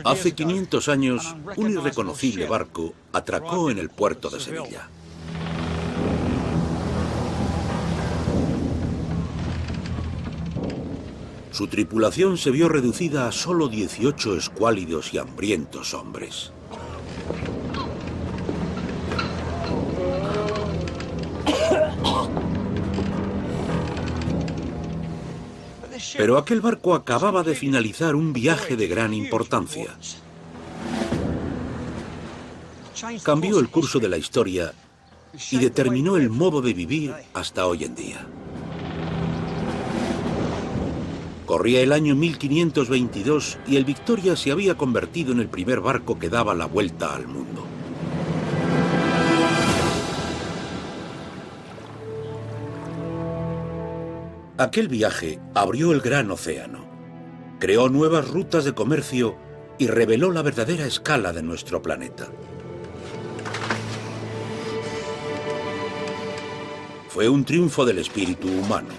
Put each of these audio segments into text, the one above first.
Hace 500 años, un irreconocible barco atracó en el puerto de Sevilla. Su tripulación se vio reducida a solo 18 escuálidos y hambrientos hombres. Pero aquel barco acababa de finalizar un viaje de gran importancia. Cambió el curso de la historia y determinó el modo de vivir hasta hoy en día. Corría el año 1522 y el Victoria se había convertido en el primer barco que daba la vuelta al mundo. Aquel viaje abrió el gran océano, creó nuevas rutas de comercio y reveló la verdadera escala de nuestro planeta. Fue un triunfo del espíritu humano,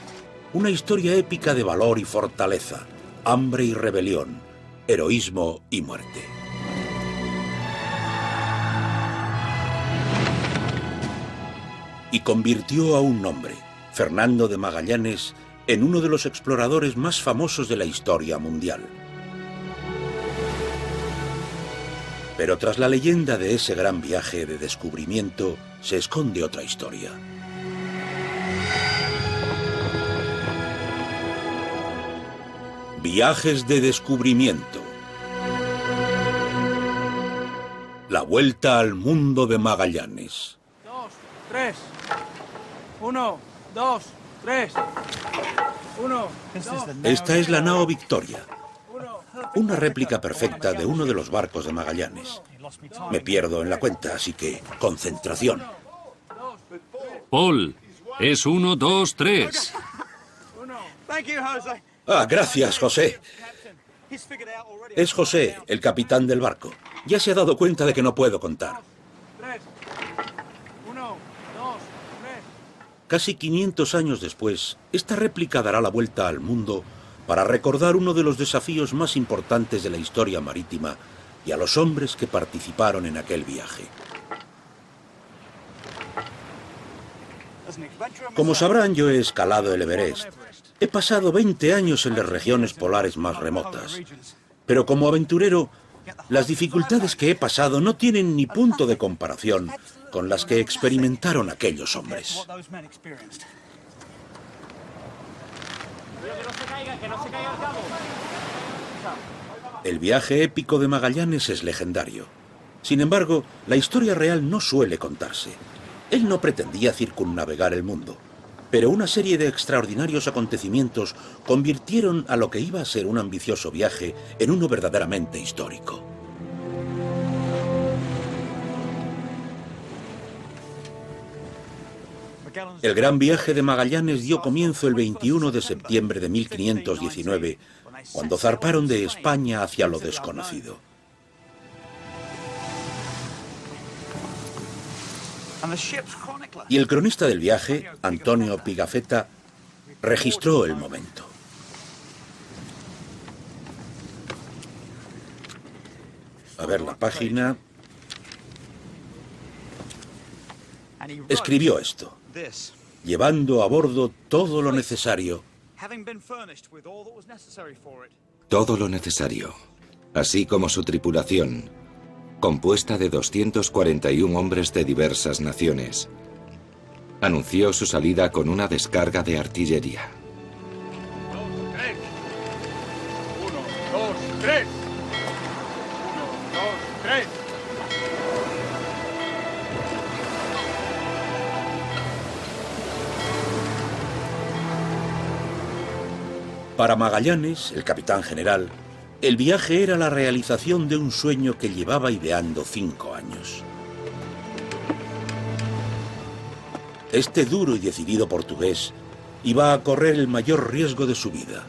una historia épica de valor y fortaleza, hambre y rebelión, heroísmo y muerte. Y convirtió a un hombre, Fernando de Magallanes, en uno de los exploradores más famosos de la historia mundial. Pero tras la leyenda de ese gran viaje de descubrimiento se esconde otra historia. Viajes de descubrimiento. La vuelta al mundo de Magallanes. 2, 3. 1, 2, 3. 1, 2. Esta es la nao Victoria, una réplica perfecta de uno de los barcos de Magallanes. Me pierdo en la cuenta, así que concentración. Paul, es 1, 2, 3. Ah, gracias, José. Es José, el capitán del barco. Ya se ha dado cuenta de que no puedo contar. 3. 1, 2, 3. Casi 500 años después, esta réplica dará la vuelta al mundo para recordar uno de los desafíos más importantes de la historia marítima y a los hombres que participaron en aquel viaje. Como sabrán, yo he escalado el Everest. He pasado 20 años en las regiones polares más remotas. Pero como aventurero, las dificultades que he pasado no tienen ni punto de comparación con las que experimentaron aquellos hombres. El viaje épico de Magallanes es legendario. Sin embargo, la historia real no suele contarse. Él no pretendía circunnavegar el mundo, pero una serie de extraordinarios acontecimientos convirtieron a lo que iba a ser un ambicioso viaje en uno verdaderamente histórico. El gran viaje de Magallanes dio comienzo el 21 de septiembre de 1519, cuando zarparon de España hacia lo desconocido. Y el cronista del viaje, Antonio Pigafetta, registró el momento. A ver la página. Escribió esto: llevando a bordo todo lo necesario. Todo lo necesario, así como su tripulación, compuesta de 241 hombres de diversas naciones, anunció su salida con una descarga de artillería. 1, 2, 3. 1, 2, 3. Para Magallanes, el capitán general, el viaje era la realización de un sueño que llevaba ideando 5 años. Este duro y decidido portugués iba a correr el mayor riesgo de su vida.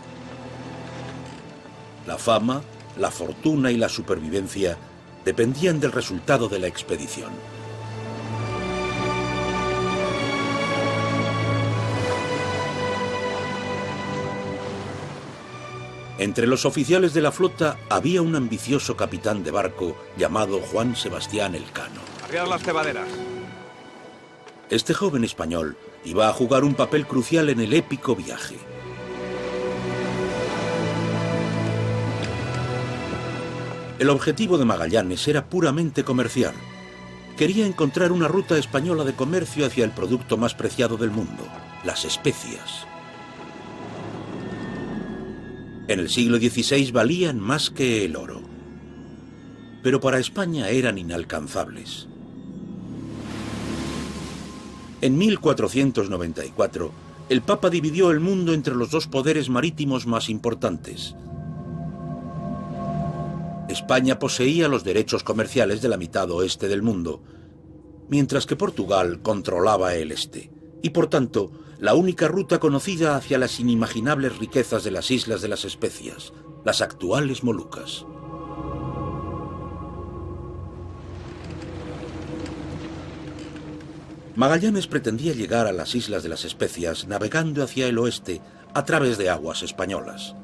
La fama, la fortuna y la supervivencia dependían del resultado de la expedición. Entre los oficiales de la flota había un ambicioso capitán de barco llamado Juan Sebastián Elcano. Arriar las cebaderas. Este joven español iba a jugar un papel crucial en el épico viaje. El objetivo de Magallanes era puramente comercial. Quería encontrar una ruta española de comercio hacia el producto más preciado del mundo, las especias. En el siglo XVI valían más que el oro, pero para España eran inalcanzables. En 1494, el Papa dividió el mundo entre los dos poderes marítimos más importantes. España poseía los derechos comerciales de la mitad oeste del mundo, mientras que Portugal controlaba el este, y por tanto, la única ruta conocida hacia las inimaginables riquezas de las Islas de las Especias, las actuales Molucas. Magallanes pretendía llegar a las Islas de las Especias navegando hacia el oeste a través de aguas españolas.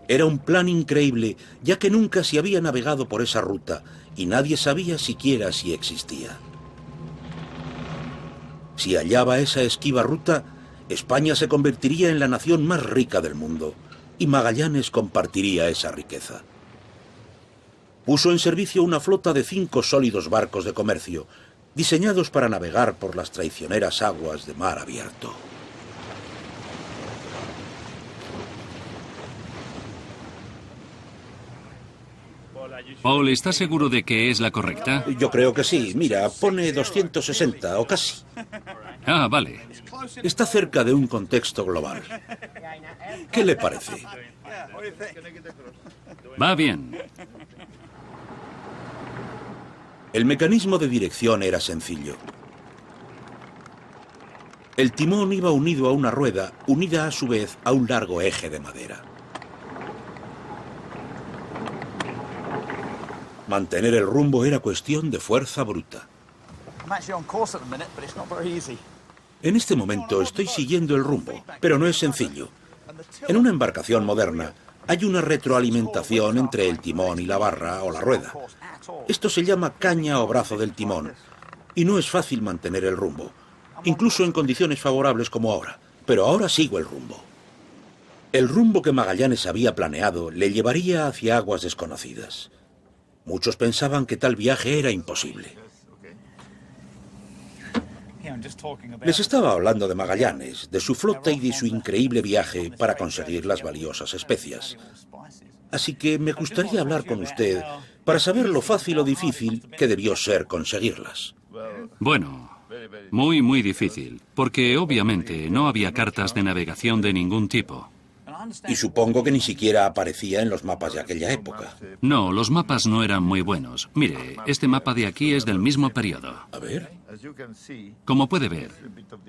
Era un plan increíble, ya que nunca se había navegado por esa ruta y nadie sabía siquiera si existía. Si hallaba esa esquiva ruta, España se convertiría en la nación más rica del mundo y Magallanes compartiría esa riqueza. Puso en servicio una flota de 5 sólidos barcos de comercio, diseñados para navegar por las traicioneras aguas de mar abierto. Paul, ¿estás seguro de que es la correcta? Yo creo que sí. Mira, pone 260 o casi. Ah, vale. Está cerca de un contexto global. ¿Qué le parece? Va bien. El mecanismo de dirección era sencillo. El timón iba unido a una rueda, unida a su vez a un largo eje de madera. Mantener el rumbo era cuestión de fuerza bruta. En este momento estoy siguiendo el rumbo, pero no es sencillo. En una embarcación moderna hay una retroalimentación entre el timón y la barra o la rueda. Esto se llama caña o brazo del timón, y no es fácil mantener el rumbo, incluso en condiciones favorables como ahora, pero ahora sigo el rumbo. El rumbo que Magallanes había planeado le llevaría hacia aguas desconocidas. Muchos pensaban que tal viaje era imposible. Les estaba hablando de Magallanes, de su flota y de su increíble viaje para conseguir las valiosas especias. Así que me gustaría hablar con usted para saber lo fácil o difícil que debió ser conseguirlas. Bueno, muy difícil, porque obviamente no había cartas de navegación de ningún tipo. Y supongo que ni siquiera aparecía en los mapas de aquella época. No, los mapas no eran muy buenos. Mire, este mapa de aquí es del mismo periodo. A ver. Como puede ver,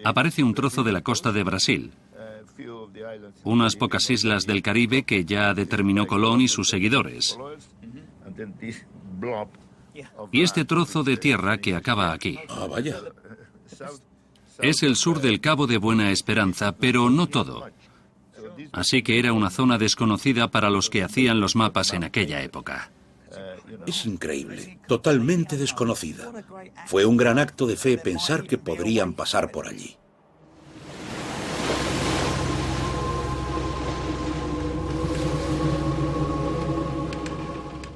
aparece un trozo de la costa de Brasil, unas pocas islas del Caribe que ya determinó Colón y sus seguidores, y este trozo de tierra que acaba aquí. Ah, vaya. Es el sur del Cabo de Buena Esperanza, pero no todo. Así que era una zona desconocida para los que hacían los mapas en aquella época. Es increíble, totalmente desconocida. Fue un gran acto de fe pensar que podrían pasar por allí.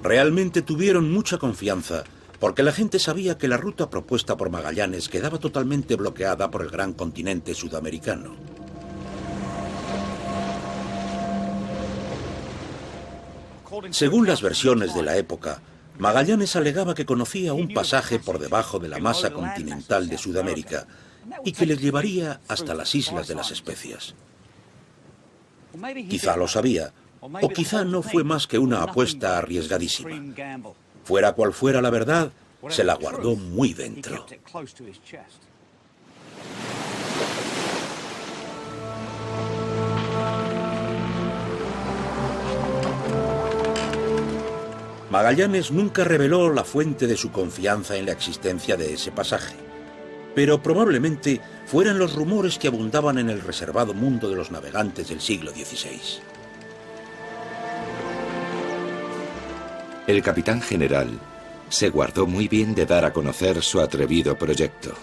Realmente tuvieron mucha confianza, porque la gente sabía que la ruta propuesta por Magallanes quedaba totalmente bloqueada por el gran continente sudamericano. Según las versiones de la época, Magallanes alegaba que conocía un pasaje por debajo de la masa continental de Sudamérica y que les llevaría hasta las Islas de las Especias. Quizá lo sabía, o quizá no fue más que una apuesta arriesgadísima. Fuera cual fuera la verdad, se la guardó muy dentro. Magallanes nunca reveló la fuente de su confianza en la existencia de ese pasaje, pero probablemente fueran los rumores que abundaban en el reservado mundo de los navegantes del siglo XVI. El capitán general se guardó muy bien de dar a conocer su atrevido proyecto,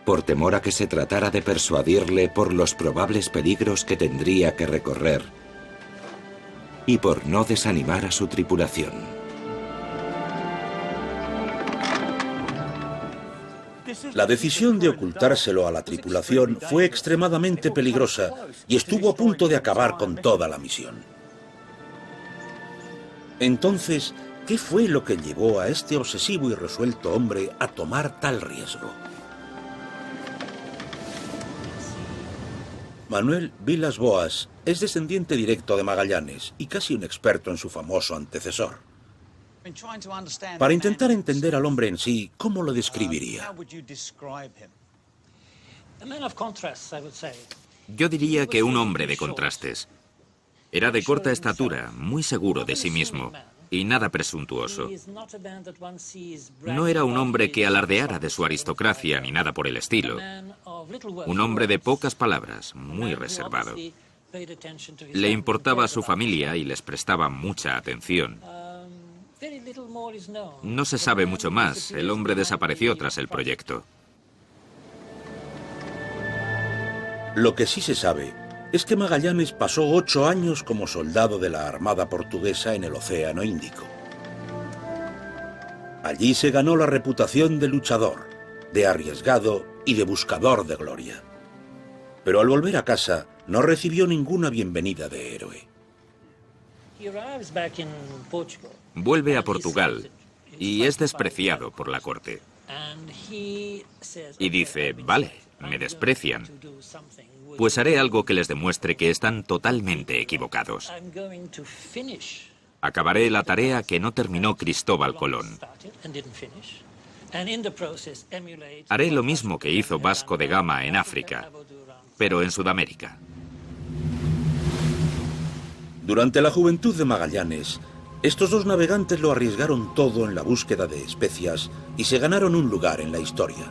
por temor a que se tratara de persuadirle por los probables peligros que tendría que recorrer y por no desanimar a su tripulación. La decisión de ocultárselo a la tripulación fue extremadamente peligrosa y estuvo a punto de acabar con toda la misión. Entonces, ¿qué fue lo que llevó a este obsesivo y resuelto hombre a tomar tal riesgo? Manuel Vilas-Boas es descendiente directo de Magallanes y casi un experto en su famoso antecesor. Para intentar entender al hombre en sí, ¿cómo lo describiría? Yo diría que un hombre de contrastes. Era de corta estatura, muy seguro de sí mismo y nada presuntuoso. No era un hombre que alardeara de su aristocracia ni nada por el estilo. Un hombre de pocas palabras, muy reservado. Le importaba a su familia y les prestaba mucha atención. No se sabe mucho más. El hombre desapareció tras el proyecto. Lo que sí se sabe es que Magallanes pasó 8 años como soldado de la Armada portuguesa en el Océano Índico. Allí se ganó la reputación de luchador, de arriesgado y de buscador de gloria. Pero al volver a casa no recibió ninguna bienvenida de héroe. Vuelve a Portugal y es despreciado por la corte. Y dice, vale, me desprecian. Pues haré algo que les demuestre que están totalmente equivocados. Acabaré la tarea que no terminó Cristóbal Colón. Haré lo mismo que hizo Vasco de Gama en África, pero en Sudamérica. Durante la juventud de Magallanes, estos dos navegantes lo arriesgaron todo en la búsqueda de especias y se ganaron un lugar en la historia.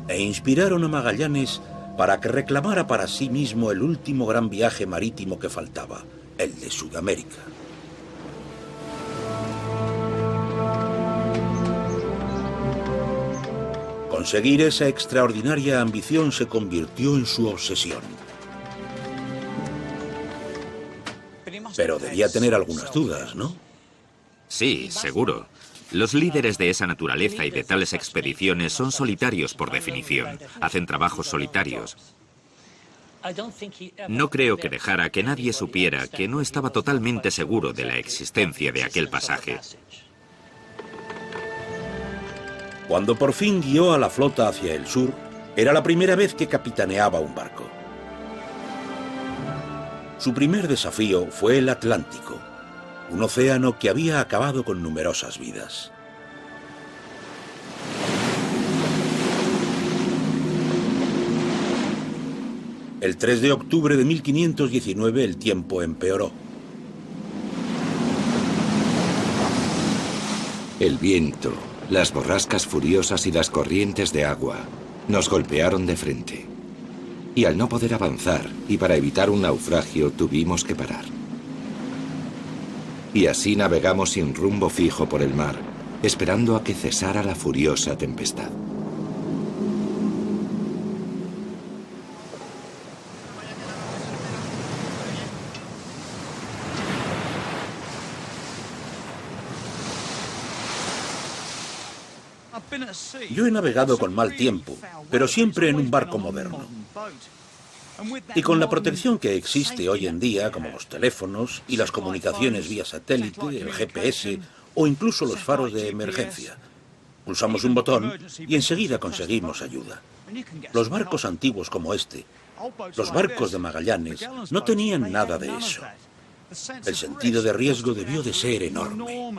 E inspiraron a Magallanes para que reclamara para sí mismo el último gran viaje marítimo que faltaba, el de Sudamérica. Conseguir esa extraordinaria ambición se convirtió en su obsesión. Pero debía tener algunas dudas, ¿no? Sí, seguro. Los líderes de esa naturaleza y de tales expediciones son solitarios por definición. Hacen trabajos solitarios. No creo que dejara que nadie supiera que no estaba totalmente seguro de la existencia de aquel pasaje. Cuando por fin guió a la flota hacia el sur, era la primera vez que capitaneaba un barco. Su primer desafío fue el Atlántico, un océano que había acabado con numerosas vidas. El 3 de octubre de 1519 el tiempo empeoró. El viento, las borrascas furiosas y las corrientes de agua nos golpearon de frente. Y al no poder avanzar, y para evitar un naufragio, tuvimos que parar. Y así navegamos sin rumbo fijo por el mar, esperando a que cesara la furiosa tempestad. Yo he navegado con mal tiempo, pero siempre en un barco moderno. Y con la protección que existe hoy en día, como los teléfonos y las comunicaciones vía satélite, el GPS o incluso los faros de emergencia. Pulsamos un botón y enseguida conseguimos ayuda. Los barcos antiguos como este, los barcos de Magallanes, no tenían nada de eso. El sentido de riesgo debió de ser enorme.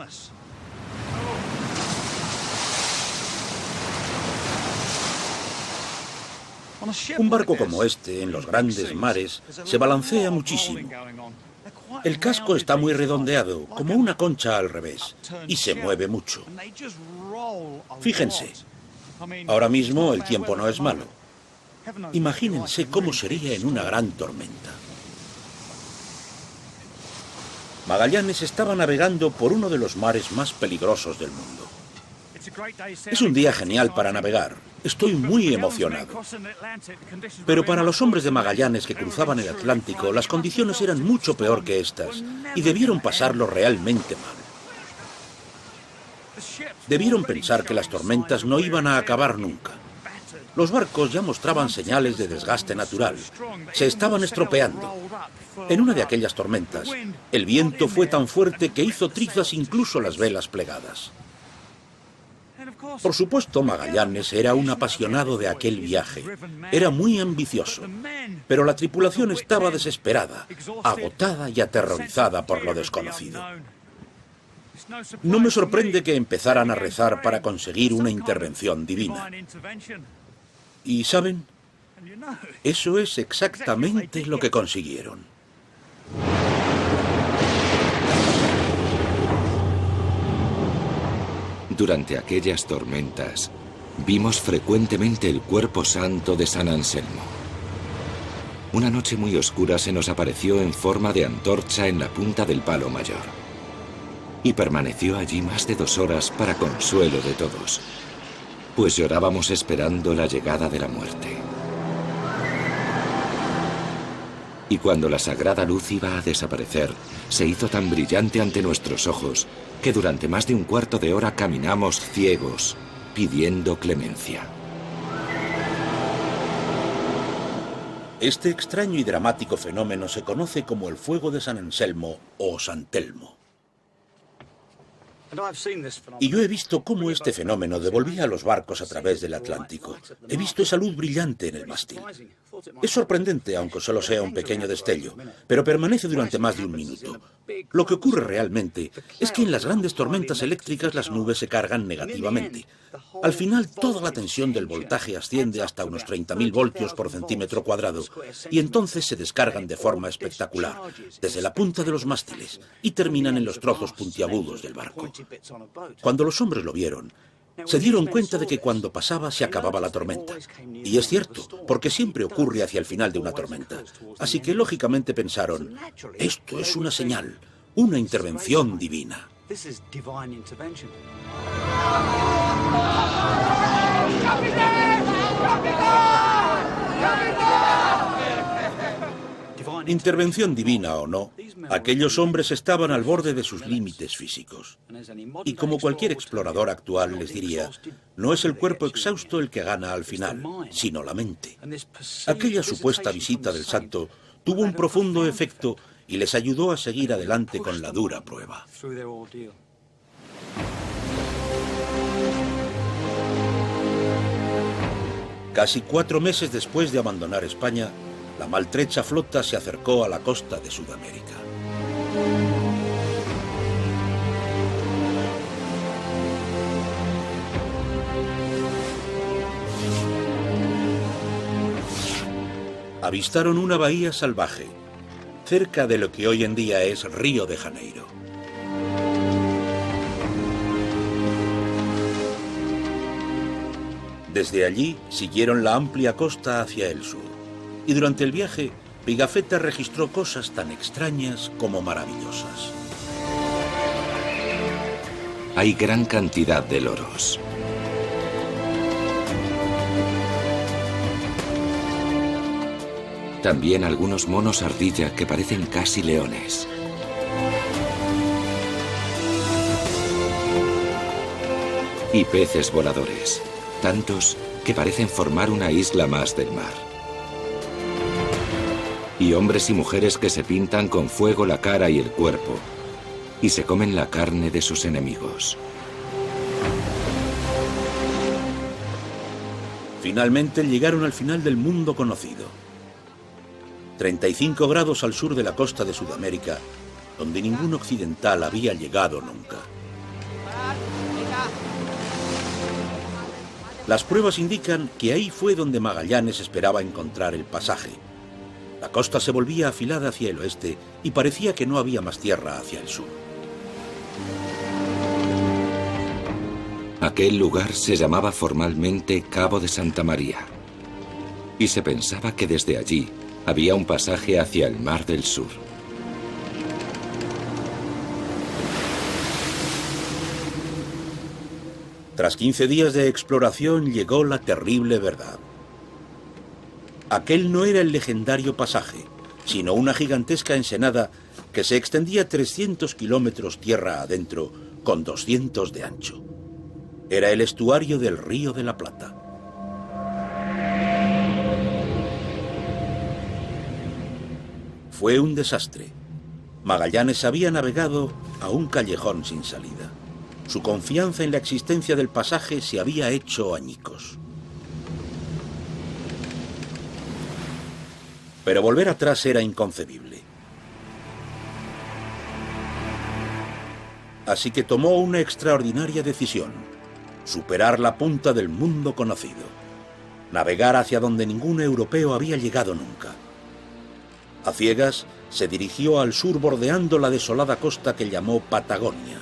Un barco como este, en los grandes mares, se balancea muchísimo. El casco está muy redondeado, como una concha al revés, y se mueve mucho. Fíjense, ahora mismo el tiempo no es malo. Imagínense cómo sería en una gran tormenta. Magallanes estaba navegando por uno de los mares más peligrosos del mundo. Es un día genial para navegar. Estoy muy emocionado. Pero para los hombres de Magallanes que cruzaban el Atlántico, las condiciones eran mucho peor que estas y debieron pasarlo realmente mal. Debieron pensar que las tormentas no iban a acabar nunca. Los barcos ya mostraban señales de desgaste natural. Se estaban estropeando. En una de aquellas tormentas, el viento fue tan fuerte que hizo trizas incluso las velas plegadas. Por supuesto, Magallanes era un apasionado de aquel viaje. Era muy ambicioso. Pero la tripulación estaba desesperada, agotada y aterrorizada por lo desconocido. No me sorprende que empezaran a rezar para conseguir una intervención divina. ¿Y saben? Eso es exactamente lo que consiguieron. Durante aquellas tormentas, vimos frecuentemente el cuerpo santo de San Anselmo. Una noche muy oscura se nos apareció en forma de antorcha en la punta del palo mayor. Y permaneció allí más de 2 horas para consuelo de todos, pues llorábamos esperando la llegada de la muerte. Y cuando la sagrada luz iba a desaparecer, se hizo tan brillante ante nuestros ojos que durante más de 1/4 de hora caminamos ciegos, pidiendo clemencia. Este extraño y dramático fenómeno se conoce como el fuego de San Anselmo o San Telmo. Y yo he visto cómo este fenómeno devolvía a los barcos a través del Atlántico. He visto esa luz brillante en el mástil. Es sorprendente, aunque solo sea un pequeño destello, pero permanece durante más de 1 minuto. Lo que ocurre realmente es que en las grandes tormentas eléctricas las nubes se cargan negativamente. Al final, toda la tensión del voltaje asciende hasta unos 30.000 voltios por centímetro cuadrado y entonces se descargan de forma espectacular, desde la punta de los mástiles, y terminan en los trozos puntiagudos del barco. Cuando los hombres lo vieron, se dieron cuenta de que cuando pasaba se acababa la tormenta. Y es cierto, porque siempre ocurre hacia el final de una tormenta. Así que lógicamente pensaron, esto es una señal, una intervención divina. Intervención divina o no, aquellos hombres estaban al borde de sus límites físicos. Y como cualquier explorador actual les diría, no es el cuerpo exhausto el que gana al final, sino la mente. Aquella supuesta visita del santo tuvo un profundo efecto y les ayudó a seguir adelante con la dura prueba. Casi 4 meses después de abandonar España, la maltrecha flota se acercó a la costa de Sudamérica. Avistaron una bahía salvaje, cerca de lo que hoy en día es Río de Janeiro. Desde allí siguieron la amplia costa hacia el sur. Y durante el viaje, Pigafetta registró cosas tan extrañas como maravillosas. Hay gran cantidad de loros. También algunos monos ardilla que parecen casi leones. Y peces voladores, tantos que parecen formar una isla más del mar. Y hombres y mujeres que se pintan con fuego la cara y el cuerpo, y se comen la carne de sus enemigos. Finalmente llegaron al final del mundo conocido. 35 grados al sur de la costa de Sudamérica, donde ningún occidental había llegado nunca. Las pruebas indican que ahí fue donde Magallanes esperaba encontrar el pasaje. La costa se volvía afilada hacia el oeste y parecía que no había más tierra hacia el sur. Aquel lugar se llamaba formalmente Cabo de Santa María y se pensaba que desde allí había un pasaje hacia el Mar del Sur. Tras 15 días de exploración llegó la terrible verdad. Aquel no era el legendario pasaje, sino una gigantesca ensenada que se extendía 300 kilómetros tierra adentro con 200 de ancho. Era el estuario del Río de la Plata. Fue un desastre. Magallanes había navegado a un callejón sin salida. Su confianza en la existencia del pasaje se había hecho añicos. Pero volver atrás era inconcebible. Así que tomó una extraordinaria decisión: superar la punta del mundo conocido, navegar hacia donde ningún europeo había llegado nunca. A ciegas, se dirigió al sur bordeando la desolada costa que llamó Patagonia,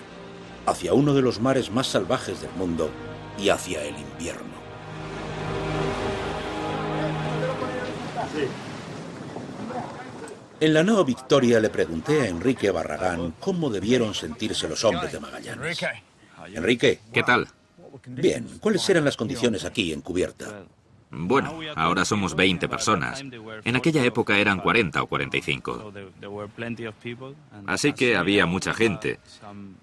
hacia uno de los mares más salvajes del mundo y hacia el invierno. En la nao Victoria le pregunté a Enrique Barragán cómo debieron sentirse los hombres de Magallanes. Enrique. ¿Qué tal? Bien, ¿cuáles eran las condiciones aquí en cubierta? Bueno, ahora somos 20 personas. En aquella época eran 40 o 45. Así que había mucha gente.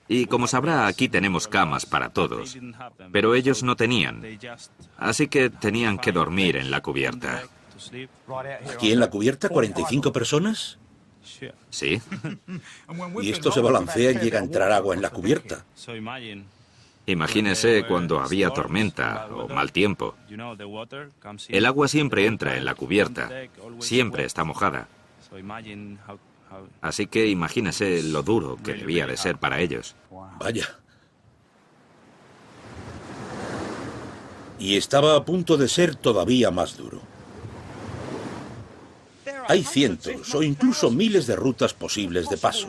Y como sabrá, aquí tenemos camas para todos. Pero ellos no tenían. Así que tenían que dormir en la cubierta. ¿Aquí en la cubierta 45 personas? Sí. Y esto se balancea y llega a entrar agua en la cubierta. Imagínese cuando había tormenta o mal tiempo. El agua siempre entra en la cubierta, siempre está mojada. Así que imagínese lo duro que debía de ser para ellos. Vaya. Y estaba a punto de ser todavía más duro. Hay cientos o incluso miles de rutas posibles de paso.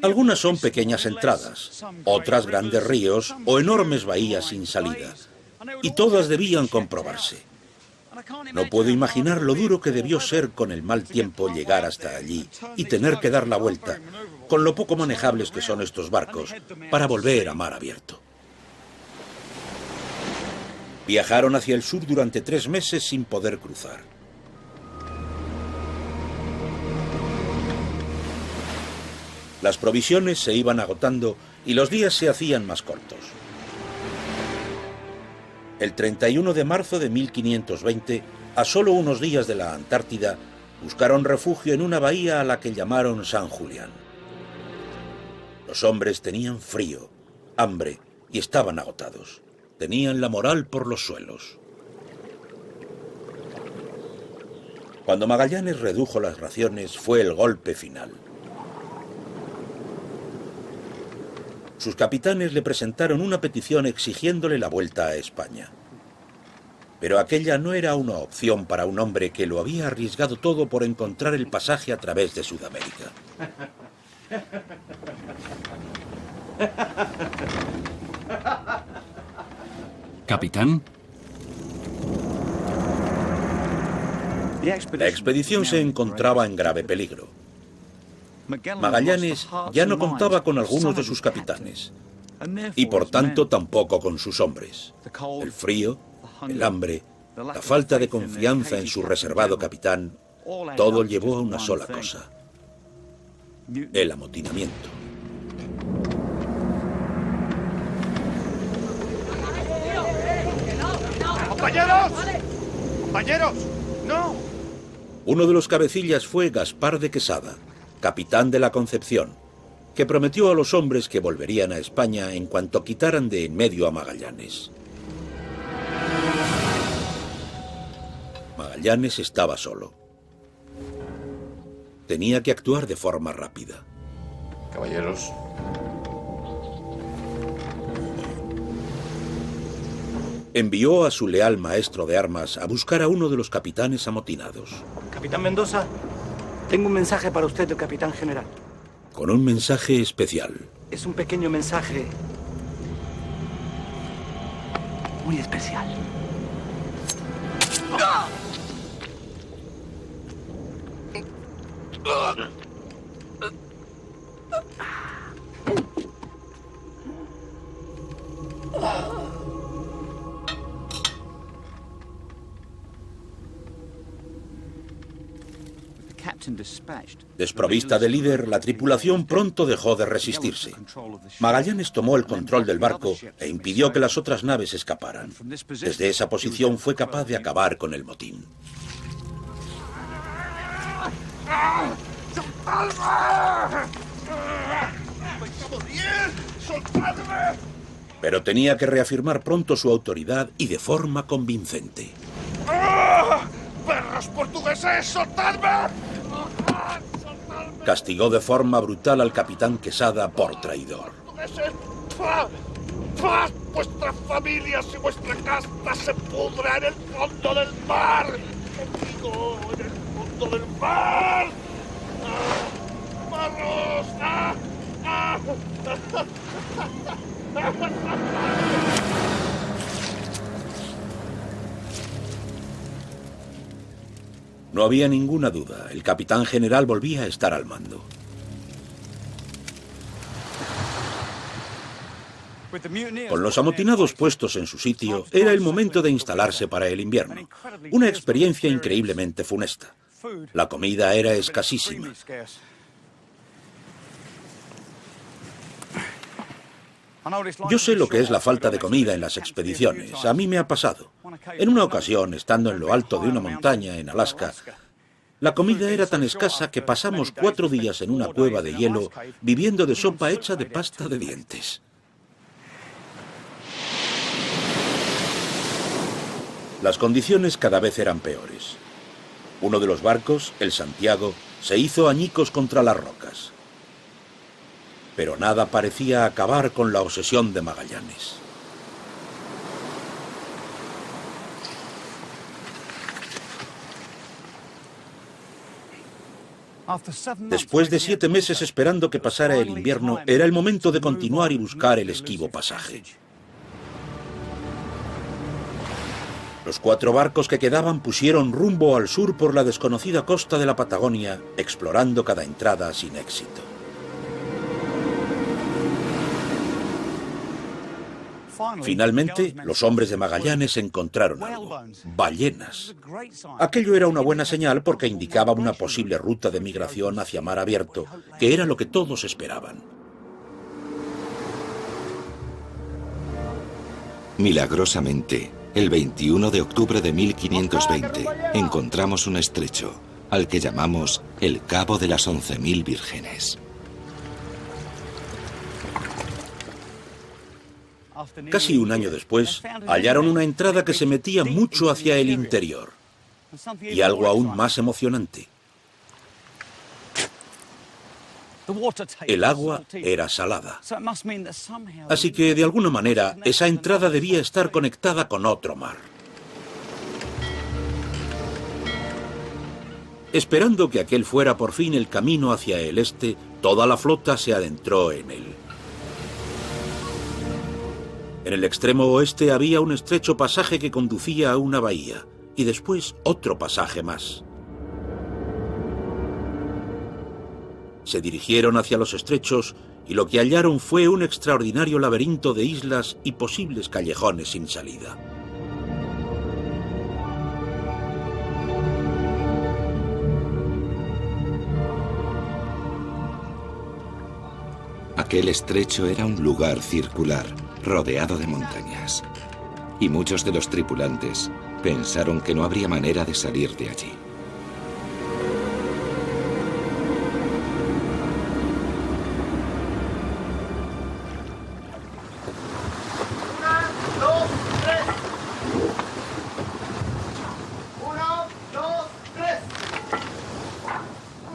Algunas son pequeñas entradas, otras grandes ríos o enormes bahías sin salida, y todas debían comprobarse. No puedo imaginar lo duro que debió ser con el mal tiempo llegar hasta allí y tener que dar la vuelta, con lo poco manejables que son estos barcos, para volver a mar abierto. Viajaron hacia el sur durante 3 meses sin poder cruzar. Las provisiones se iban agotando y los días se hacían más cortos. El 31 de marzo de 1520, a solo unos días de la Antártida, buscaron refugio en una bahía a la que llamaron San Julián. Los hombres tenían frío, hambre y estaban agotados. Tenían la moral por los suelos. Cuando Magallanes redujo las raciones, fue el golpe final. Sus capitanes le presentaron una petición exigiéndole la vuelta a España. Pero aquella no era una opción para un hombre que lo había arriesgado todo por encontrar el pasaje a través de Sudamérica. Capitán. La expedición se encontraba en grave peligro. Magallanes ya no contaba con algunos de sus capitanes, y por tanto tampoco con sus hombres. El frío, el hambre, la falta de confianza en su reservado capitán, todo llevó a una sola cosa: el amotinamiento. ¡Compañeros! ¡Compañeros! ¡No! Uno de los cabecillas fue Gaspar de Quesada, capitán de la Concepción, que prometió a los hombres que volverían a España en cuanto quitaran de en medio a Magallanes. Magallanes estaba solo. Tenía que actuar de forma rápida. Caballeros. Envió a su leal maestro de armas a buscar a uno de los capitanes amotinados. Capitán Mendoza, tengo un mensaje para usted del capitán general. Con un mensaje especial. Es un pequeño mensaje muy especial. Desprovista de líder, la tripulación pronto dejó de resistirse. Magallanes tomó el control del barco e impidió que las otras naves escaparan. Desde esa posición fue capaz de acabar con el motín. Pero tenía que reafirmar pronto su autoridad y de forma convincente. ¡Perros portugueses, soltadme! Castigó de forma brutal al capitán Quesada por traidor. Vuestras familias y vuestra casta se pudra en el fondo del mar. Conmigo en el fondo del mar. ¡Marros! No había ninguna duda, el capitán general volvía a estar al mando. Con los amotinados puestos en su sitio, era el momento de instalarse para el invierno. Una experiencia increíblemente funesta. La comida era escasísima. Yo sé lo que es la falta de comida en las expediciones. A mí me ha pasado. En una ocasión, estando en lo alto de una montaña en Alaska, la comida era tan escasa que pasamos 4 días en una cueva de hielo viviendo de sopa hecha de pasta de dientes. Las condiciones cada vez eran peores. Uno de los barcos, el Santiago, se hizo añicos contra las rocas. Pero nada parecía acabar con la obsesión de Magallanes. Después de 7 meses esperando que pasara el invierno, era el momento de continuar y buscar el esquivo pasaje. Los 4 barcos que quedaban pusieron rumbo al sur por la desconocida costa de la Patagonia, explorando cada entrada sin éxito. Finalmente, los hombres de Magallanes encontraron algo: ballenas. Aquello era una buena señal porque indicaba una posible ruta de migración hacia mar abierto, que era lo que todos esperaban. Milagrosamente, el 21 de octubre de 1520, encontramos un estrecho, al que llamamos el Cabo de las 11.000 Vírgenes. Casi un año después, hallaron una entrada que se metía mucho hacia el interior. Y algo aún más emocionante. El agua era salada. Así que, de alguna manera, esa entrada debía estar conectada con otro mar. Esperando que aquel fuera por fin el camino hacia el este, toda la flota se adentró en él. En el extremo oeste había un estrecho pasaje que conducía a una bahía, y después otro pasaje más. Se dirigieron hacia los estrechos y lo que hallaron fue un extraordinario laberinto de islas y posibles callejones sin salida. Aquel estrecho era un lugar circular, rodeado de montañas. Y muchos de los tripulantes pensaron que no habría manera de salir de allí.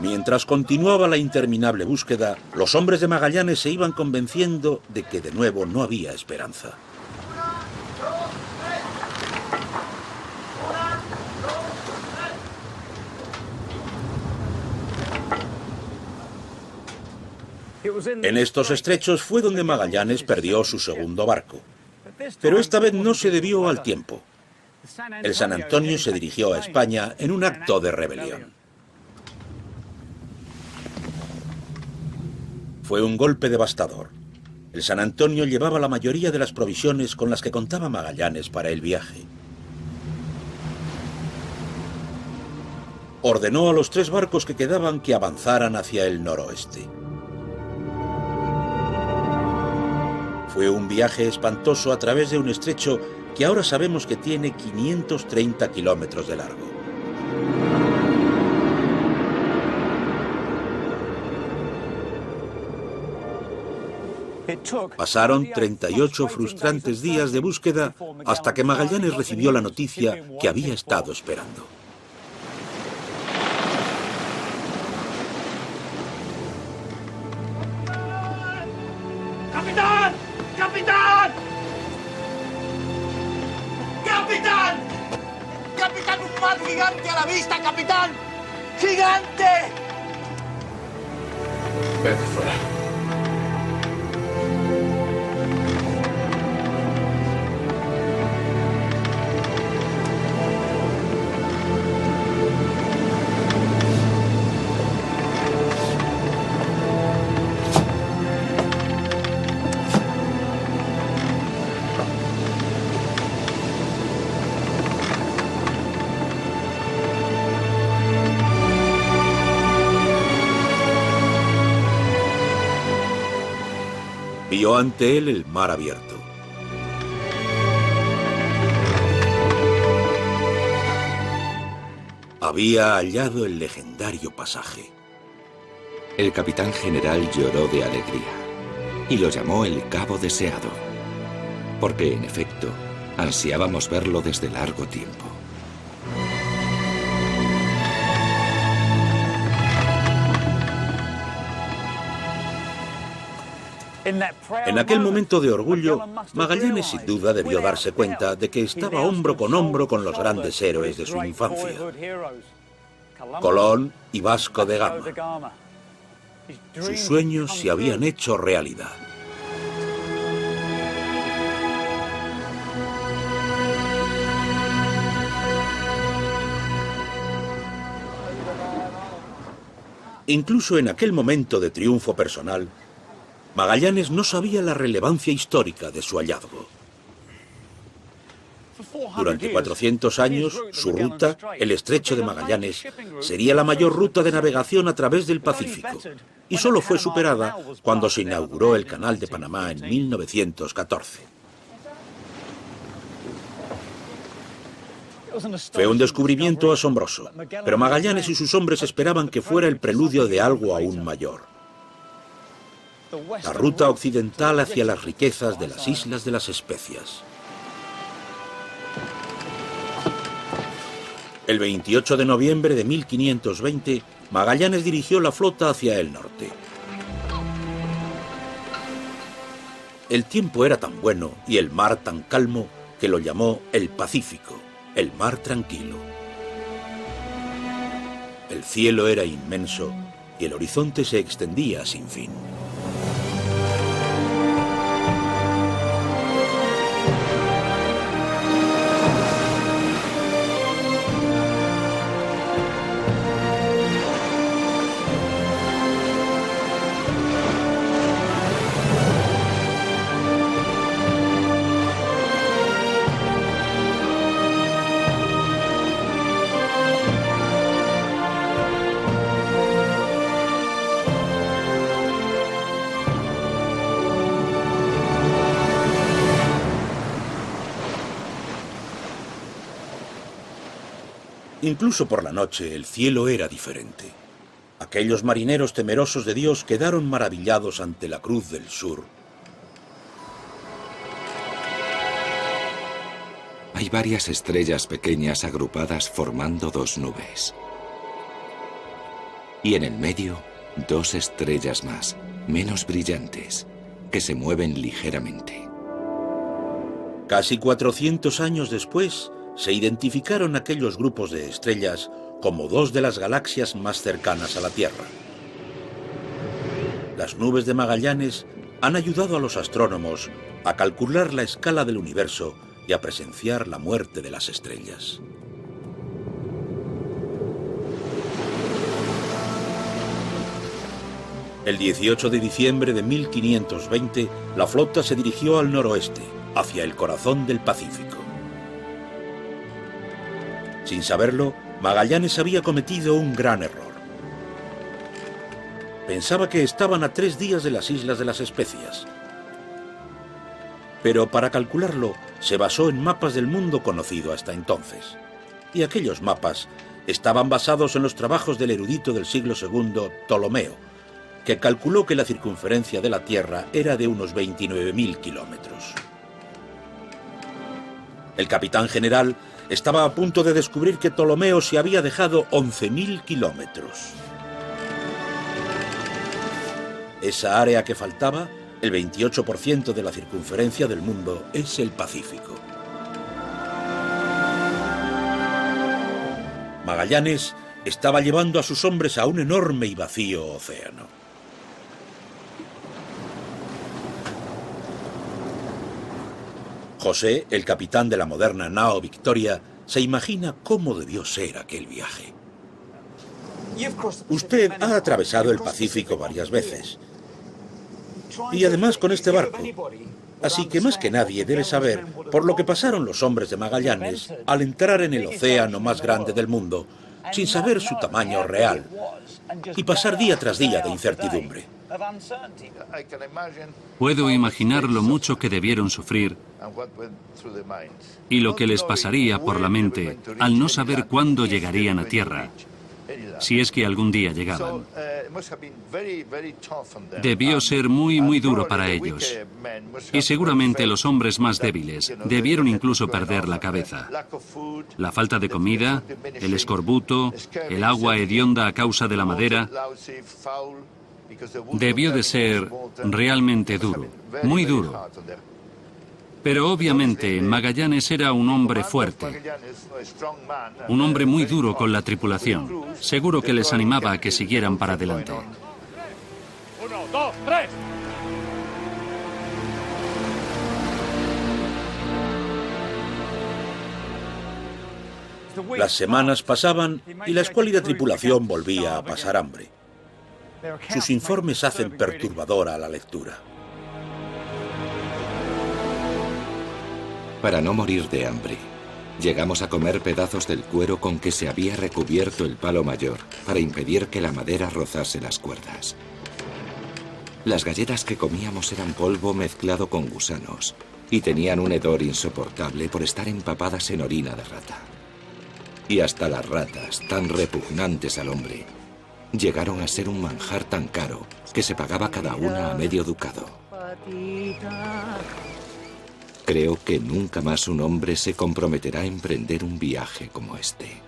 Mientras continuaba la interminable búsqueda, los hombres de Magallanes se iban convenciendo de que de nuevo no había esperanza. En estos estrechos fue donde Magallanes perdió su segundo barco. Pero esta vez no se debió al tiempo. El San Antonio se dirigió a España en un acto de rebelión. Fue un golpe devastador. El San Antonio llevaba la mayoría de las provisiones con las que contaba Magallanes para el viaje. ordenó a los 3 barcos que quedaban que avanzaran hacia el noroeste. Fue un viaje espantoso a través de un estrecho que ahora sabemos que tiene 530 kilómetros de largo. Pasaron 38 frustrantes días de búsqueda hasta que Magallanes recibió la noticia que había estado esperando. ¡Capitán! ¡Capitán! ¡Capitán! ¡Capitán, un mar gigante a la vista, capitán! ¡Gigante! Vete fuera. Vio ante él el mar abierto. Había hallado el legendario pasaje. El capitán general lloró de alegría y lo llamó el Cabo Deseado, porque en efecto ansiábamos verlo desde largo tiempo. En aquel momento de orgullo, Magallanes sin duda debió darse cuenta de que estaba hombro con hombro con los grandes héroes de su infancia, Colón y Vasco de Gama. Sus sueños se habían hecho realidad. Incluso en aquel momento de triunfo personal, Magallanes no sabía la relevancia histórica de su hallazgo. Durante 400 años, su ruta, el Estrecho de Magallanes, sería la mayor ruta de navegación a través del Pacífico, y solo fue superada cuando se inauguró el Canal de Panamá en 1914. Fue un descubrimiento asombroso, pero Magallanes y sus hombres esperaban que fuera el preludio de algo aún mayor. La ruta occidental hacia las riquezas de las Islas de las Especias. El 28 de noviembre de 1520, Magallanes dirigió la flota hacia el norte. El tiempo era tan bueno y el mar tan calmo que lo llamó el Pacífico, el mar tranquilo. El cielo era inmenso y el horizonte se extendía sin fin. Incluso por la noche el cielo era diferente. Aquellos marineros temerosos de Dios quedaron maravillados ante la Cruz del Sur. Hay varias estrellas pequeñas agrupadas formando 2 nubes. Y en el medio, 2 estrellas más, menos brillantes, que se mueven ligeramente. Casi 400 años después, se identificaron aquellos grupos de estrellas como 2 de las galaxias más cercanas a la Tierra. Las nubes de Magallanes han ayudado a los astrónomos a calcular la escala del universo y a presenciar la muerte de las estrellas. El 18 de diciembre de 1520, la flota se dirigió al noroeste, hacia el corazón del Pacífico. Sin saberlo, Magallanes había cometido un gran error. Pensaba que estaban a 3 días de las Islas de las Especias. Pero para calcularlo, se basó en mapas del mundo conocido hasta entonces. Y aquellos mapas estaban basados en los trabajos del erudito del siglo II, Ptolomeo, que calculó que la circunferencia de la Tierra era de unos 29.000 kilómetros. El capitán general estaba a punto de descubrir que Ptolomeo se había dejado 11.000 kilómetros. Esa área que faltaba, el 28% de la circunferencia del mundo, es el Pacífico. Magallanes estaba llevando a sus hombres a un enorme y vacío océano. José, el capitán de la moderna nao Victoria, se imagina cómo debió ser aquel viaje. Usted ha atravesado el Pacífico varias veces. Y además con este barco. Así que más que nadie debe saber por lo que pasaron los hombres de Magallanes al entrar en el océano más grande del mundo, sin saber su tamaño real, y pasar día tras día de incertidumbre. Puedo imaginar lo mucho que debieron sufrir y lo que les pasaría por la mente al no saber cuándo llegarían a tierra, si es que algún día llegaban. Debió ser muy duro para ellos. Y seguramente los hombres más débiles debieron incluso perder la cabeza. La falta de comida, el escorbuto, el agua hedionda a causa de la madera, debió de ser realmente duro, muy duro. Pero obviamente Magallanes era un hombre fuerte, un hombre muy duro con la tripulación. Seguro que les animaba a que siguieran para adelante. 1, 2, 3. Las semanas pasaban y la escuálida tripulación volvía a pasar hambre. Sus informes hacen perturbadora la lectura. Para no morir de hambre, llegamos a comer pedazos del cuero con que se había recubierto el palo mayor para impedir que la madera rozase las cuerdas. Las galletas que comíamos eran polvo mezclado con gusanos y tenían un hedor insoportable por estar empapadas en orina de rata. Y hasta las ratas, tan repugnantes al hombre, llegaron a ser un manjar tan caro que se pagaba cada una a medio ducado. Creo que nunca más un hombre se comprometerá a emprender un viaje como este.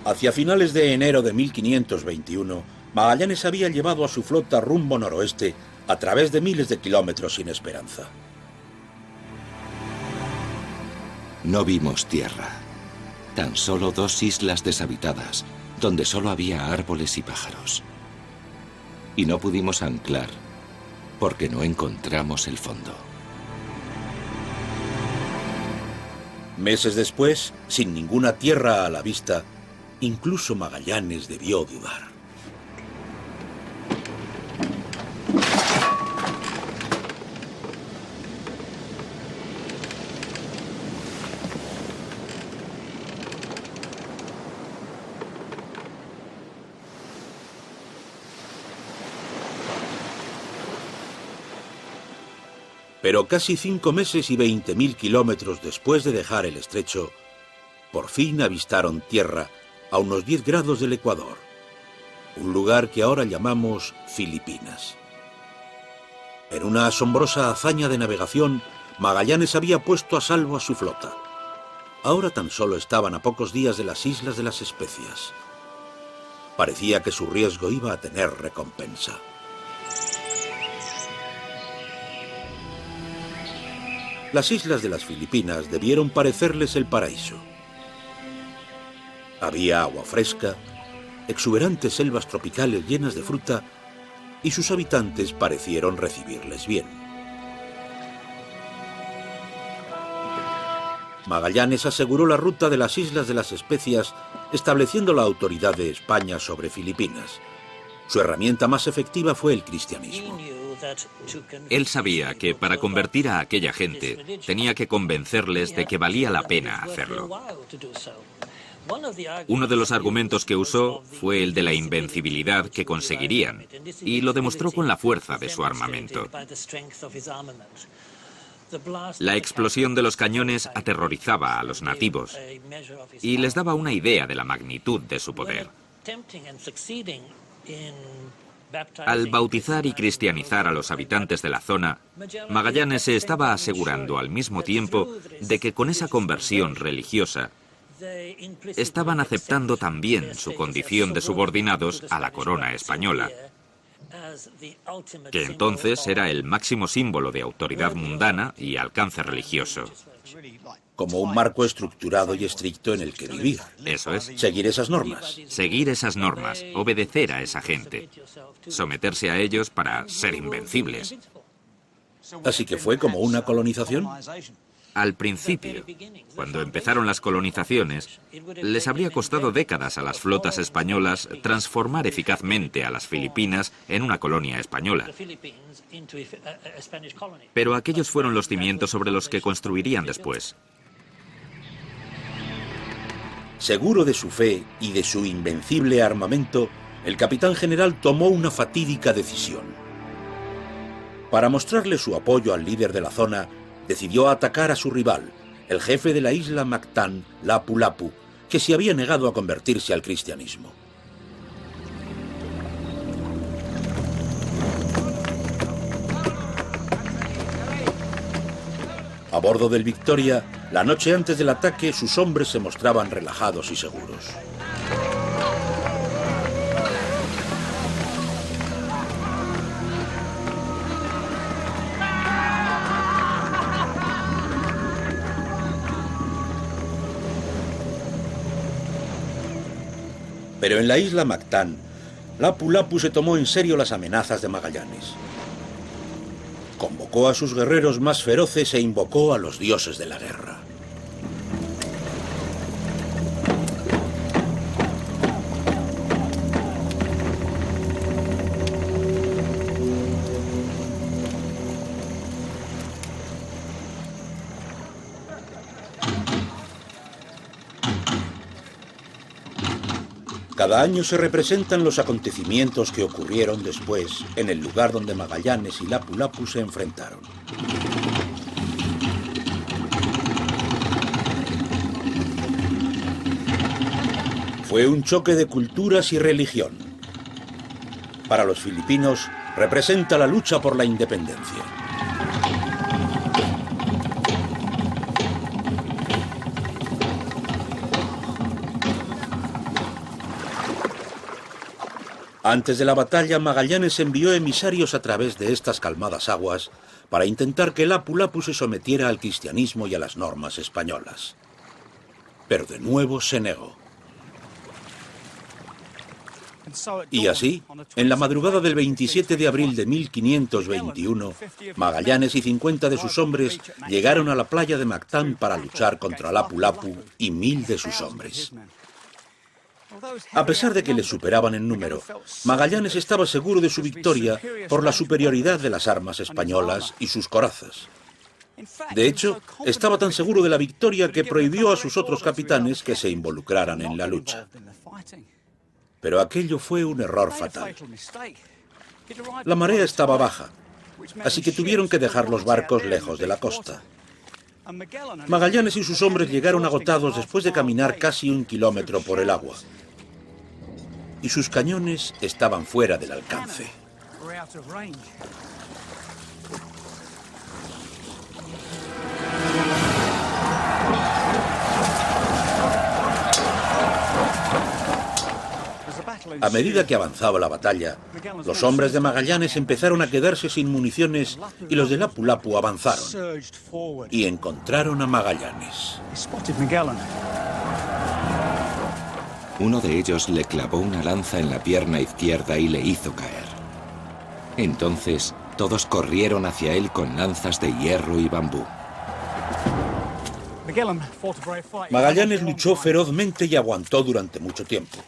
Hacia finales de enero de 1521, Magallanes había llevado a su flota rumbo noroeste a través de miles de kilómetros sin esperanza. No vimos tierra, tan solo 2 islas deshabitadas, donde solo había árboles y pájaros. Y no pudimos anclar, porque no encontramos el fondo. Meses después, sin ninguna tierra a la vista, incluso Magallanes debió dudar. Pero casi 5 meses y 20.000 kilómetros después de dejar el estrecho, por fin avistaron tierra a unos 10 grados del Ecuador, un lugar que ahora llamamos Filipinas. En una asombrosa hazaña de navegación, Magallanes había puesto a salvo a su flota. Ahora tan solo estaban a pocos días de las Islas de las Especias. Parecía que su riesgo iba a tener recompensa. Las islas de las Filipinas debieron parecerles el paraíso. Había agua fresca, exuberantes selvas tropicales llenas de fruta, y sus habitantes parecieron recibirles bien. Magallanes aseguró la ruta de las Islas de las Especias, estableciendo la autoridad de España sobre Filipinas. Su herramienta más efectiva fue el cristianismo. Él sabía que para convertir a aquella gente tenía que convencerles de que valía la pena hacerlo. Uno de los argumentos que usó fue el de la invencibilidad que conseguirían, y lo demostró con la fuerza de su armamento. La explosión de los cañones aterrorizaba a los nativos y les daba una idea de la magnitud de su poder. Al bautizar y cristianizar a los habitantes de la zona, Magallanes se estaba asegurando al mismo tiempo de que con esa conversión religiosa estaban aceptando también su condición de subordinados a la corona española, que entonces era el máximo símbolo de autoridad mundana y alcance religioso. Como un marco estructurado y estricto en el que vivir. Eso es. Seguir esas normas. Seguir esas normas, obedecer a esa gente, someterse a ellos para ser invencibles. Así que fue como una colonización. Al principio, cuando empezaron las colonizaciones, les habría costado décadas a las flotas españolas transformar eficazmente a las Filipinas en una colonia española. Pero aquellos fueron los cimientos sobre los que construirían después. Seguro de su fe y de su invencible armamento, el capitán general tomó una fatídica decisión. Para mostrarle su apoyo al líder de la zona, decidió atacar a su rival, el jefe de la isla Mactán, Lapu-Lapu, que se había negado a convertirse al cristianismo. A bordo del Victoria, la noche antes del ataque, sus hombres se mostraban relajados y seguros. Pero en la isla Mactán, Lapu-Lapu se tomó en serio las amenazas de Magallanes. Convocó a sus guerreros más feroces e invocó a los dioses de la guerra. Cada año se representan los acontecimientos que ocurrieron después en el lugar donde Magallanes y Lapu-Lapu se enfrentaron. Fue un choque de culturas y religión. Para los filipinos, representa la lucha por la independencia. Antes de la batalla, Magallanes envió emisarios a través de estas calmadas aguas para intentar que Lapu-Lapu se sometiera al cristianismo y a las normas españolas. Pero de nuevo se negó. Y así, en la madrugada del 27 de abril de 1521, Magallanes y 50 de sus hombres llegaron a la playa de Mactán para luchar contra Lapu-Lapu y 1000 de sus hombres. A pesar de que les superaban en número, Magallanes estaba seguro de su victoria por la superioridad de las armas españolas y sus corazas. De hecho, estaba tan seguro de la victoria que prohibió a sus otros capitanes que se involucraran en la lucha. Pero aquello fue un error fatal. La marea estaba baja, así que tuvieron que dejar los barcos lejos de la costa. Magallanes y sus hombres llegaron agotados después de caminar casi 1 kilómetro por el agua. Y sus cañones estaban fuera del alcance. A medida que avanzaba la batalla, los hombres de Magallanes empezaron a quedarse sin municiones y los de Lapu-Lapu avanzaron y encontraron a Magallanes. Uno de ellos le clavó una lanza en la pierna izquierda y le hizo caer. Entonces, todos corrieron hacia él con lanzas de hierro y bambú. Magallanes luchó ferozmente y aguantó durante mucho tiempo.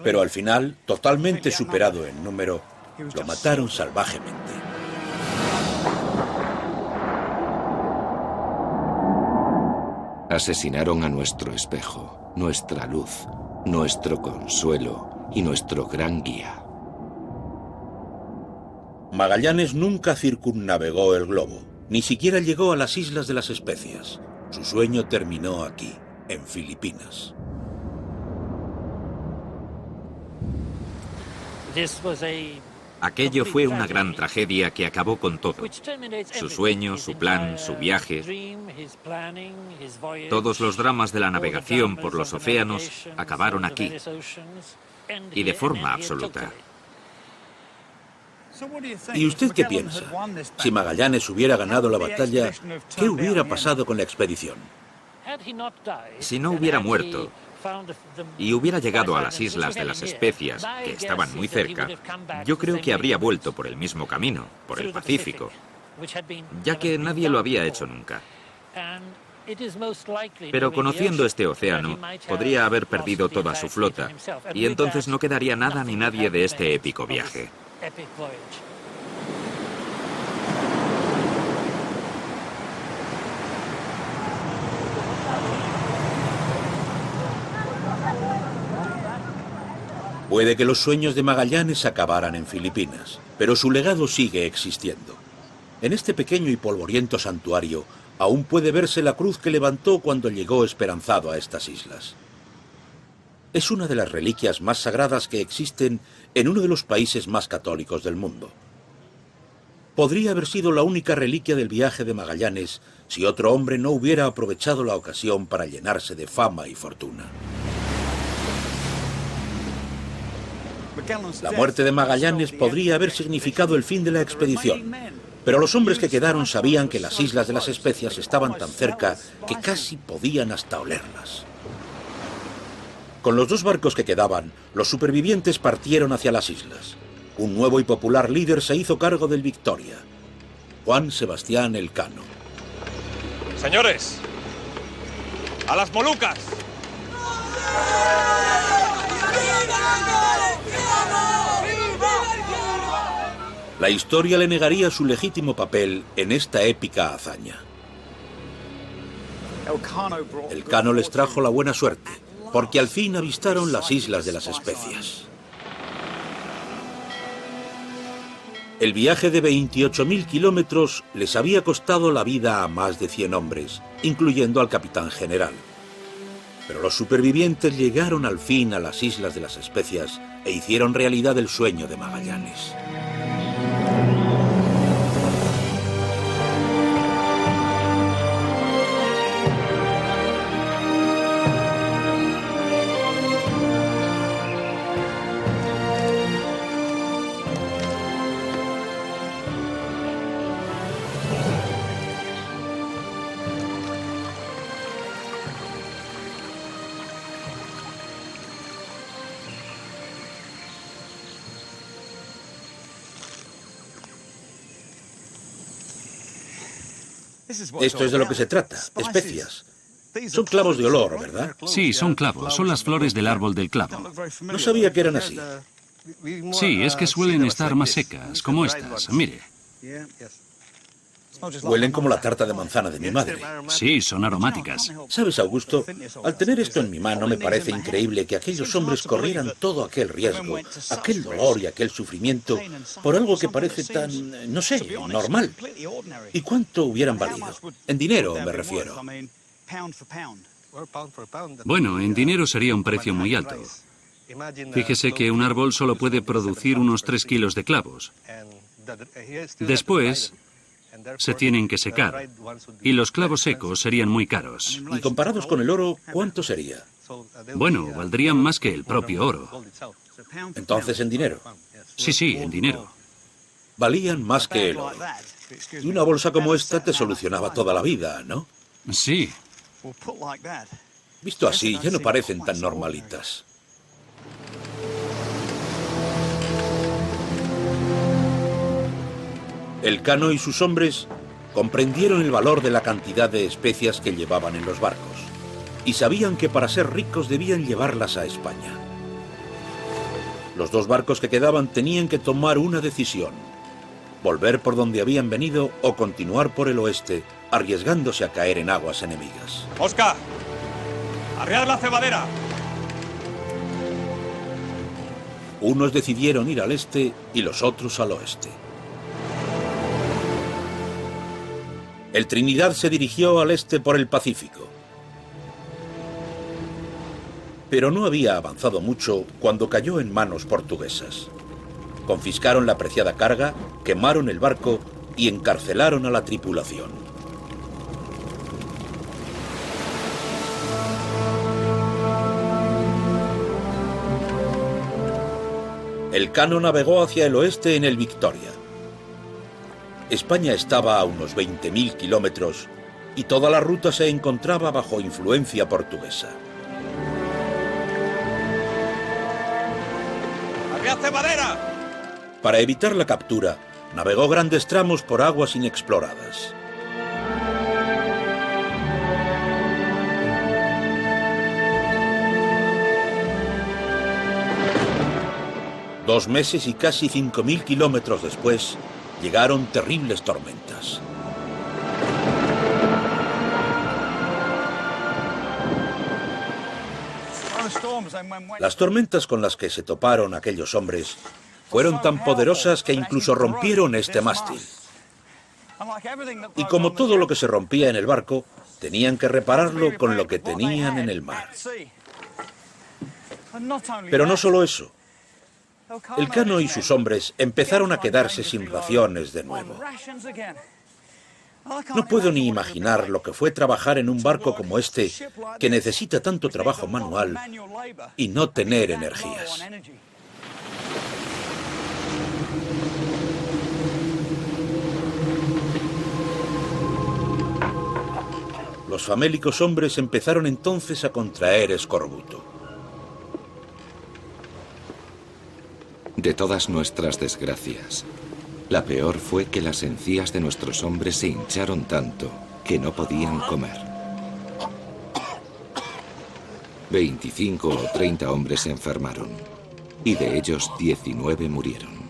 Pero al final, totalmente superado en número, lo mataron salvajemente. Asesinaron a nuestro espejo, nuestra luz, nuestro consuelo y nuestro gran guía. Magallanes nunca circunnavegó el globo, ni siquiera llegó a las Islas de las Especias. Su sueño terminó aquí, en Filipinas. Aquello fue una gran tragedia que acabó con todo. Su sueño, su plan, su viaje. Todos los dramas de la navegación por los océanos acabaron aquí. Y de forma absoluta. ¿Y usted qué piensa? Si Magallanes hubiera ganado la batalla, ¿qué hubiera pasado con la expedición? Si no hubiera muerto y hubiera llegado a las Islas de las Especias, que estaban muy cerca, yo creo que habría vuelto por el mismo camino, por el Pacífico, ya que nadie lo había hecho nunca. Pero conociendo este océano, podría haber perdido toda su flota, y entonces no quedaría nada ni nadie de este épico viaje. Puede que los sueños de Magallanes acabaran en Filipinas, pero su legado sigue existiendo. En este pequeño y polvoriento santuario aún puede verse la cruz que levantó cuando llegó esperanzado a estas islas. Es una de las reliquias más sagradas que existen en uno de los países más católicos del mundo. Podría haber sido la única reliquia del viaje de Magallanes si otro hombre no hubiera aprovechado la ocasión para llenarse de fama y fortuna. La muerte de Magallanes podría haber significado el fin de la expedición, pero los hombres que quedaron sabían que las Islas de las Especias estaban tan cerca que casi podían hasta olerlas. Con los 2 barcos que quedaban, los supervivientes partieron hacia las islas. Un nuevo y popular líder se hizo cargo del Victoria, Juan Sebastián Elcano. Señores, a las Molucas. La historia le negaría su legítimo papel en esta épica hazaña. Elcano les trajo la buena suerte, porque al fin avistaron las Islas de las Especias. El viaje de 28.000 kilómetros les había costado la vida a más de 100 hombres, incluyendo al capitán general. Pero los supervivientes llegaron al fin a las Islas de las Especias e hicieron realidad el sueño de Magallanes. Esto es de lo que se trata, especias. Son clavos de olor, ¿verdad? Sí, son clavos, son las flores del árbol del clavo. No sabía que eran así. Sí, es que suelen estar más secas, como estas, mire. Huelen como la tarta de manzana de mi madre. Sí, son aromáticas. ¿Sabes, Augusto? Al tener esto en mi mano me parece increíble que aquellos hombres corrieran todo aquel riesgo, aquel dolor y aquel sufrimiento por algo que parece tan, no sé, normal. ¿Y cuánto hubieran valido? En dinero, me refiero. Bueno, en dinero sería un precio muy alto. Fíjese que un árbol solo puede producir unos 3 kilos de clavos. Después se tienen que secar, y los clavos secos serían muy caros. Y comparados con el oro, ¿cuánto sería? Bueno, valdrían más que el propio oro. Entonces, en dinero. Sí, en dinero. Valían más que el oro. Y una bolsa como esta te solucionaba toda la vida, ¿no? Sí. Visto así, ya no parecen tan normalitas. Elcano y sus hombres comprendieron el valor de la cantidad de especias que llevaban en los barcos y sabían que para ser ricos debían llevarlas a España. Los 2 barcos que quedaban tenían que tomar una decisión: volver por donde habían venido o continuar por el oeste arriesgándose a caer en aguas enemigas. ¡Oscar! ¡Arriar la cebadera! Unos decidieron ir al este y los otros al oeste. El Trinidad se dirigió al este por el Pacífico. Pero no había avanzado mucho cuando cayó en manos portuguesas. Confiscaron la preciada carga, quemaron el barco y encarcelaron a la tripulación. Elcano navegó hacia el oeste en el Victoria. España estaba a unos 20.000 kilómetros y toda la ruta se encontraba bajo influencia portuguesa. ¡Arriad cebadera! Para evitar la captura, navegó grandes tramos por aguas inexploradas. Dos meses y casi 5.000 kilómetros después, llegaron terribles tormentas. Las tormentas con las que se toparon aquellos hombres fueron tan poderosas que incluso rompieron este mástil. Y como todo lo que se rompía en el barco, tenían que repararlo con lo que tenían en el mar. Pero no solo eso. Elcano y sus hombres empezaron a quedarse sin raciones de nuevo. No puedo ni imaginar lo que fue trabajar en un barco como este, que necesita tanto trabajo manual, y no tener energías. Los famélicos hombres empezaron entonces a contraer escorbuto. De todas nuestras desgracias, la peor fue que las encías de nuestros hombres se hincharon tanto que no podían comer. 25 o 30 hombres se enfermaron, y de ellos 19 murieron.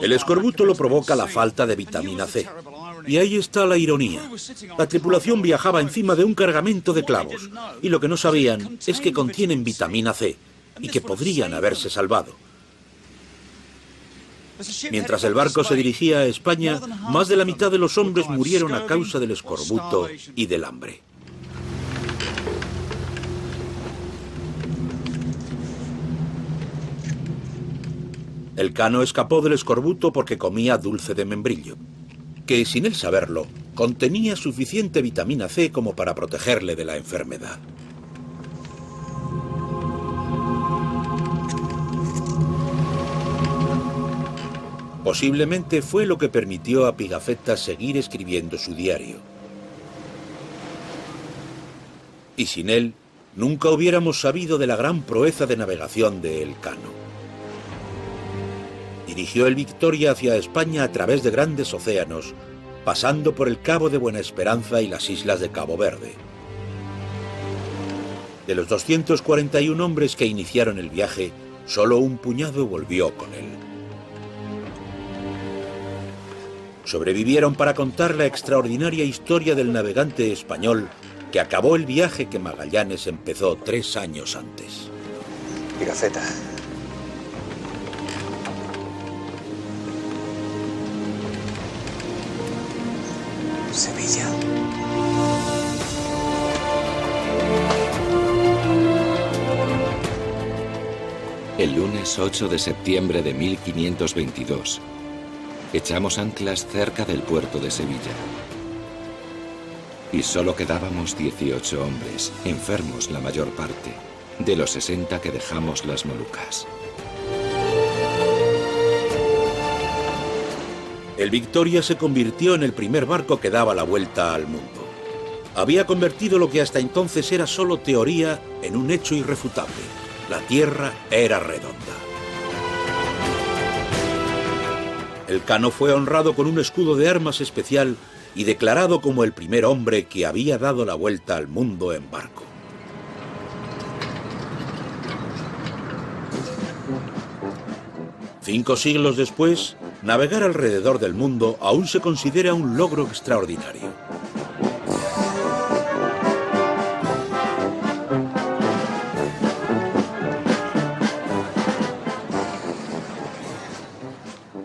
El escorbuto lo provoca la falta de vitamina C. Y ahí está la ironía. La tripulación viajaba encima de un cargamento de clavos, y lo que no sabían es que contienen vitamina C, y que podrían haberse salvado. Mientras el barco se dirigía a España, más de la mitad de los hombres murieron a causa del escorbuto y del hambre. Elcano escapó del escorbuto porque comía dulce de membrillo, que, sin él saberlo, contenía suficiente vitamina C como para protegerle de la enfermedad. Posiblemente fue lo que permitió a Pigafetta seguir escribiendo su diario. Y sin él, nunca hubiéramos sabido de la gran proeza de navegación de Elcano. Dirigió el Victoria hacia España a través de grandes océanos, pasando por el Cabo de Buena Esperanza y las islas de Cabo Verde. De los 241 hombres que iniciaron el viaje, solo un puñado volvió con él. Sobrevivieron para contar la extraordinaria historia del navegante español que acabó el viaje que Magallanes empezó 3 años antes. Pigafetta. Sevilla. El lunes 8 de septiembre de 1522, echamos anclas cerca del puerto de Sevilla. Y solo quedábamos 18 hombres, enfermos la mayor parte, de los 60 que dejamos las Molucas. El Victoria se convirtió en el primer barco que daba la vuelta al mundo. Había convertido lo que hasta entonces era solo teoría en un hecho irrefutable. La Tierra era redonda. Elcano fue honrado con un escudo de armas especial y declarado como el primer hombre que había dado la vuelta al mundo en barco. 5 siglos después, navegar alrededor del mundo aún se considera un logro extraordinario.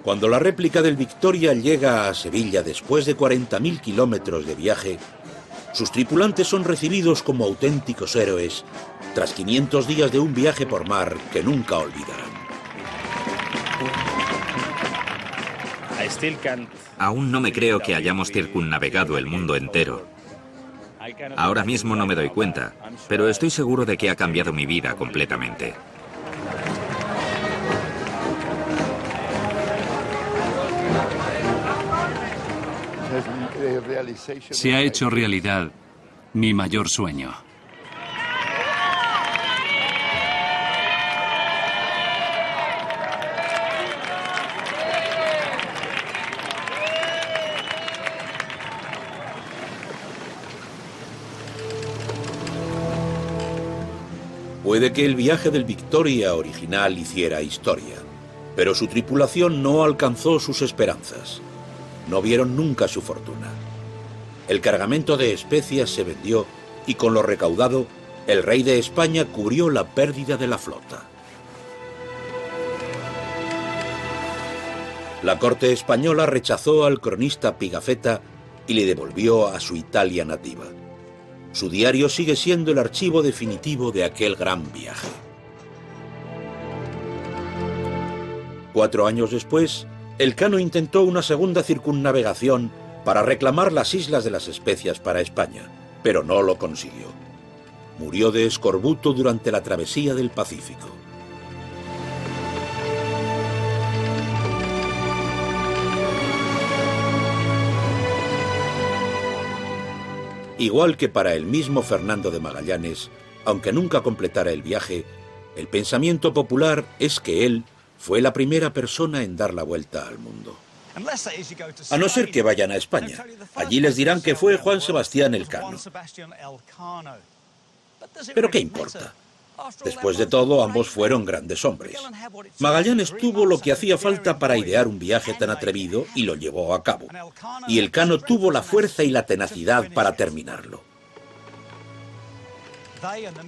Cuando la réplica del Victoria llega a Sevilla después de 40.000 kilómetros de viaje, sus tripulantes son recibidos como auténticos héroes tras 500 días de un viaje por mar que nunca olvidarán. Aún no me creo que hayamos circunnavegado el mundo entero. Ahora mismo no me doy cuenta, pero estoy seguro de que ha cambiado mi vida completamente. Se ha hecho realidad mi mayor sueño. Puede que el viaje del Victoria original hiciera historia, pero su tripulación no alcanzó sus esperanzas. No vieron nunca su fortuna. El cargamento de especias se vendió y con lo recaudado, el rey de España cubrió la pérdida de la flota. La corte española rechazó al cronista Pigafetta y le devolvió a su Italia nativa. Su diario sigue siendo el archivo definitivo de aquel gran viaje. 4 años después, Elcano intentó una segunda circunnavegación para reclamar las Islas de las Especias para España, pero no lo consiguió. Murió de escorbuto durante la travesía del Pacífico. Igual que para el mismo Fernando de Magallanes, aunque nunca completara el viaje, el pensamiento popular es que él fue la primera persona en dar la vuelta al mundo. A no ser que vayan a España. Allí les dirán que fue Juan Sebastián Elcano. Pero ¿qué importa? Después de todo, ambos fueron grandes hombres. Magallanes tuvo lo que hacía falta para idear un viaje tan atrevido y lo llevó a cabo. Y Elcano tuvo la fuerza y la tenacidad para terminarlo.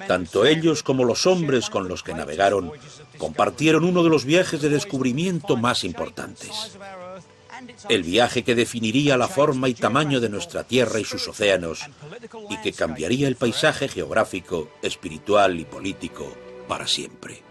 Tanto ellos como los hombres con los que navegaron compartieron uno de los viajes de descubrimiento más importantes. El viaje que definiría la forma y tamaño de nuestra Tierra y sus océanos, y que cambiaría el paisaje geográfico, espiritual y político para siempre.